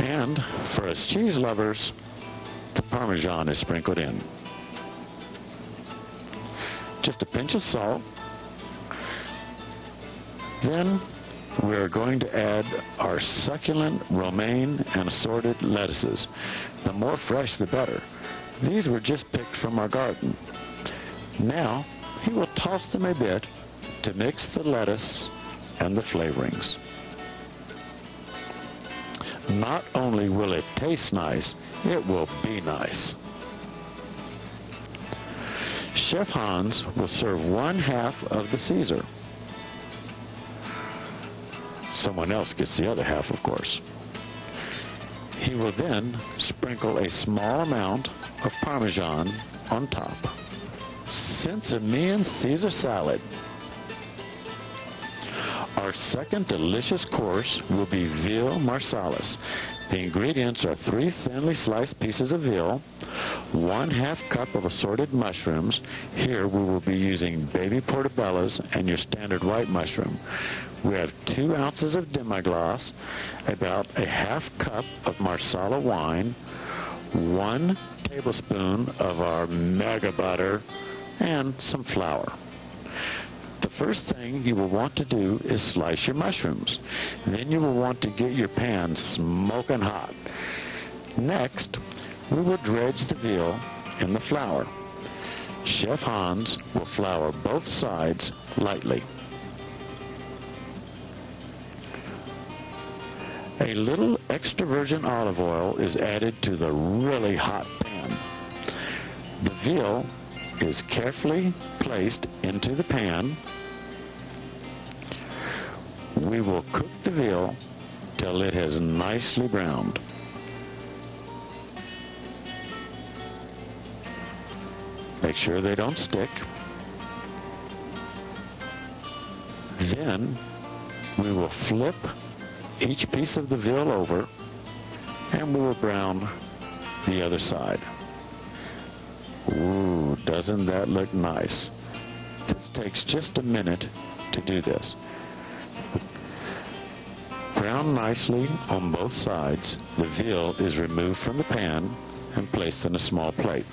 And for us cheese lovers, the Parmesan is sprinkled in. Just a pinch of salt. Then we're going to add our succulent romaine and assorted lettuces. The more fresh, the better. These were just picked from our garden. Now, he will toss them a bit to mix the lettuce and the flavorings. Not only will it taste nice, it will be nice. Chef Hans will serve 1/2 of the Caesar. Someone else gets the other half, of course. He will then sprinkle a small amount of Parmesan on top. Simeon Caesar salad. Our second delicious course will be veal marsalis. The ingredients are 3 thinly sliced pieces of veal, 1/2 cup of assorted mushrooms. Here we will be using baby portobellos and your standard white mushroom. We have 2 ounces of demi-glace, about a 1/2 cup of marsala wine, 1 tablespoon of our mega butter, and some flour. The first thing you will want to do is slice your mushrooms. Then you will want to get your pan smoking hot. Next, we will dredge the veal in the flour. Chef Hans will flour both sides lightly. A little extra virgin olive oil is added to the really hot pan. The veal is carefully placed into the pan. We will cook the veal till it has nicely browned. Make sure they don't stick. Then we will flip each piece of the veal over and we will brown the other side. Ooh, doesn't that look nice? This takes just a minute to do this. Brown nicely on both sides, the veal is removed from the pan and placed in a small plate.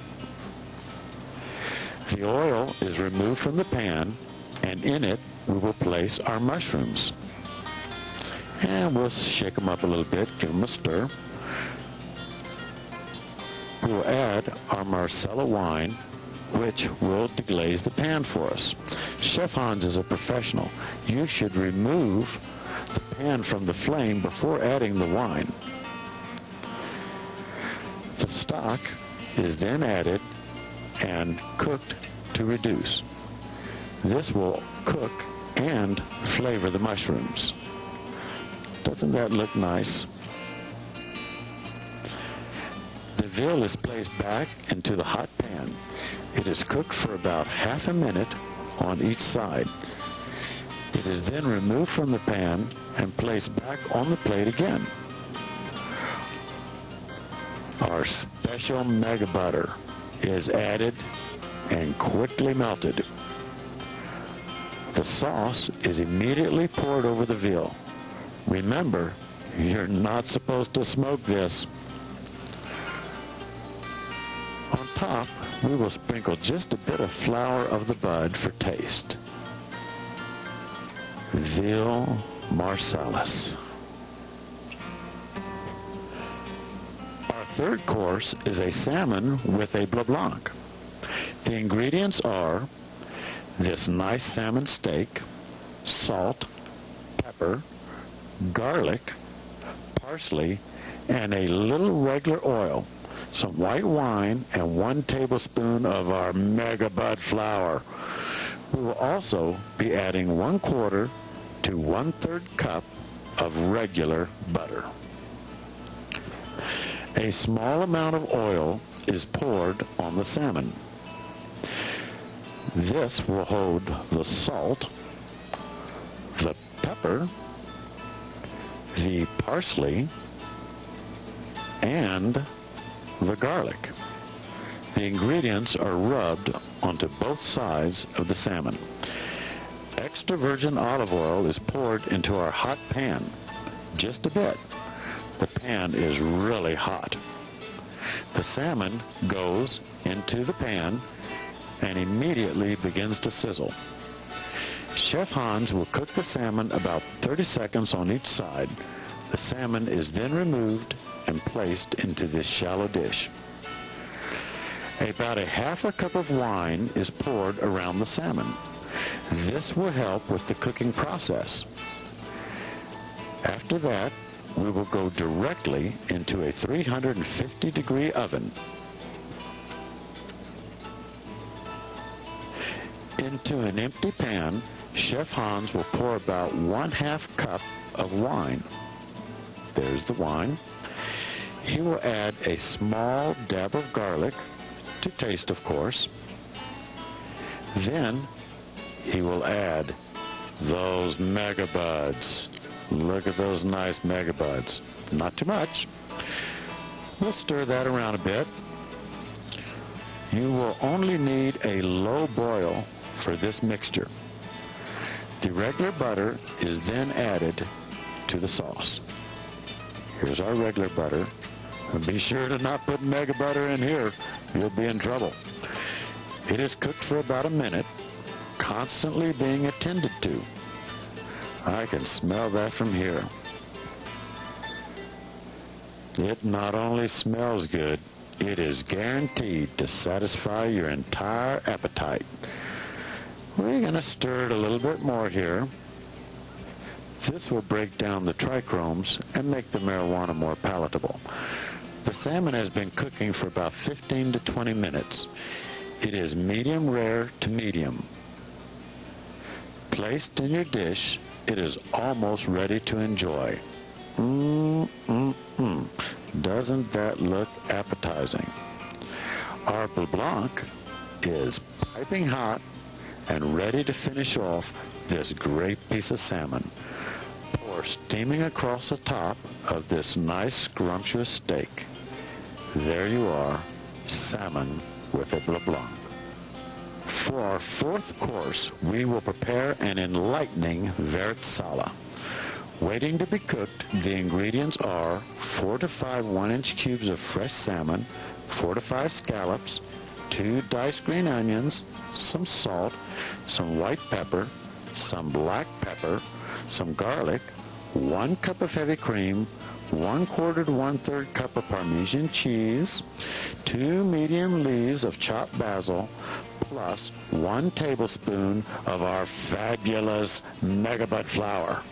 The oil is removed from the pan, and in it we will place our mushrooms. And we'll shake them up a little bit, give them a stir. We will add our Marsala wine, which will deglaze the pan for us. Chef Hans is a professional. You should remove the pan from the flame before adding the wine. The stock is then added and cooked to reduce. This will cook and flavor the mushrooms. Doesn't that look nice? The veal is placed back into the hot pan. It is cooked for about half a minute on each side. It is then removed from the pan and placed back on the plate again. Our special mega butter is added and quickly melted. The sauce is immediately poured over the veal. Remember, you're not supposed to smoke this. On top, we will sprinkle just a bit of flour of the bud for taste. Veal marsalis. Our third course is a salmon with a bleu blanc. The ingredients are this nice salmon steak, salt, pepper, garlic, parsley, and a little regular oil, some white wine, and 1 tablespoon of our mega bud flour. We will also be adding 1/4 to 1/3 cup of regular butter. A small amount of oil is poured on the salmon. This will hold the salt, the pepper, the parsley, and the garlic. The ingredients are rubbed onto both sides of the salmon. Extra virgin olive oil is poured into our hot pan, just a bit. the pan is really hot. The salmon goes into the pan and immediately begins to sizzle. Chef Hans will cook the salmon about 30 seconds on each side. The salmon is then removed and placed into this shallow dish. About a half a cup of wine is poured around the salmon. This will help with the cooking process. After that, we will go directly into a 350-degree oven. Into an empty pan, Chef Hans will pour about 1/2 cup of wine. There's the wine. He will add a small dab of garlic, to taste of course. Then he will add those megabuds. Look at those nice megabuds. Not too much. We'll stir that around a bit. You will only need a low boil for this mixture. The regular butter is then added to the sauce. Here's our regular butter. And be sure to not put mega butter in here. You'll be in trouble. It is cooked for about a minute, constantly being attended to. I can smell that from here. It not only smells good, it is guaranteed to satisfy your entire appetite. We're going to stir it a little bit more here. This will break down the trichromes and make the marijuana more palatable. The salmon has been cooking for about 15 to 20 minutes. It is medium rare to medium. Placed in your dish, it is almost ready to enjoy. Doesn't that look appetizing? Our Bleu Blanc is piping hot and ready to finish off this great piece of salmon. Pour steaming across the top of this nice scrumptious steak. There you are, salmon with a Bleu Blanc. For our fourth course, we will prepare an enlightening vert sala. Waiting to be cooked, the ingredients are 4 to 5 1-inch cubes of fresh salmon, 4 to 5 scallops, 2 diced green onions, some salt, some white pepper, some black pepper, some garlic, 1 cup of heavy cream, 1/4 to 1/3 cup of Parmesan cheese, 2 medium leaves of chopped basil, plus 1 tablespoon of our fabulous megabud flour.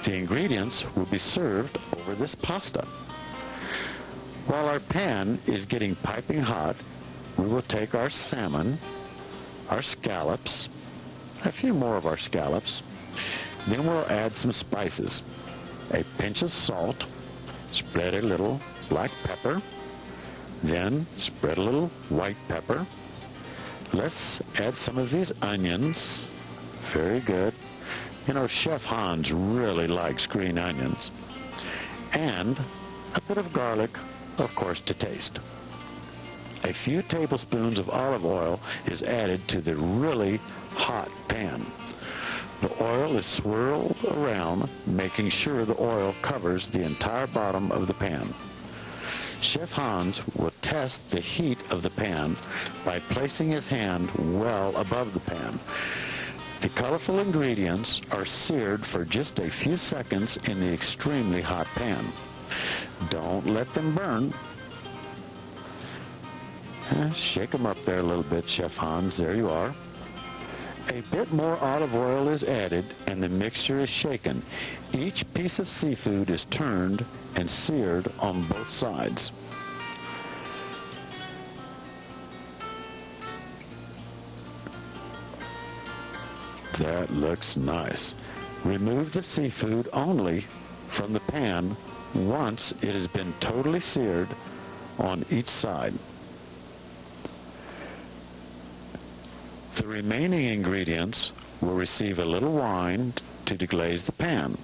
The ingredients will be served over this pasta. While our pan is getting piping hot, we will take our salmon, our scallops, a few more of our scallops, then we'll add some spices. A pinch of salt, spread a little black pepper, then spread a little white pepper. Let's add some of these onions. Very good. You know, Chef Hans really likes green onions. And a bit of garlic, of course, to taste. A few tablespoons of olive oil is added to the really hot pan. The oil is swirled around, making sure the oil covers the entire bottom of the pan. Chef Hans will test the heat of the pan by placing his hand well above the pan. The colorful ingredients are seared for just a few seconds in the extremely hot pan. Don't let them burn. Shake them up there a little bit, Chef Hans. There you are. A bit more olive oil is added and the mixture is shaken. Each piece of seafood is turned and seared on both sides. That looks nice. Remove the seafood only from the pan once it has been totally seared on each side. The remaining ingredients will receive a little wine to deglaze the pan.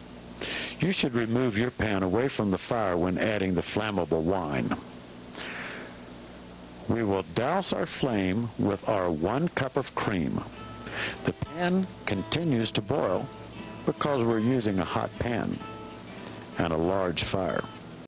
You should remove your pan away from the fire when adding the flammable wine. We will douse our flame with our 1 cup of cream. The pan continues to boil because we're using a hot pan and a large fire.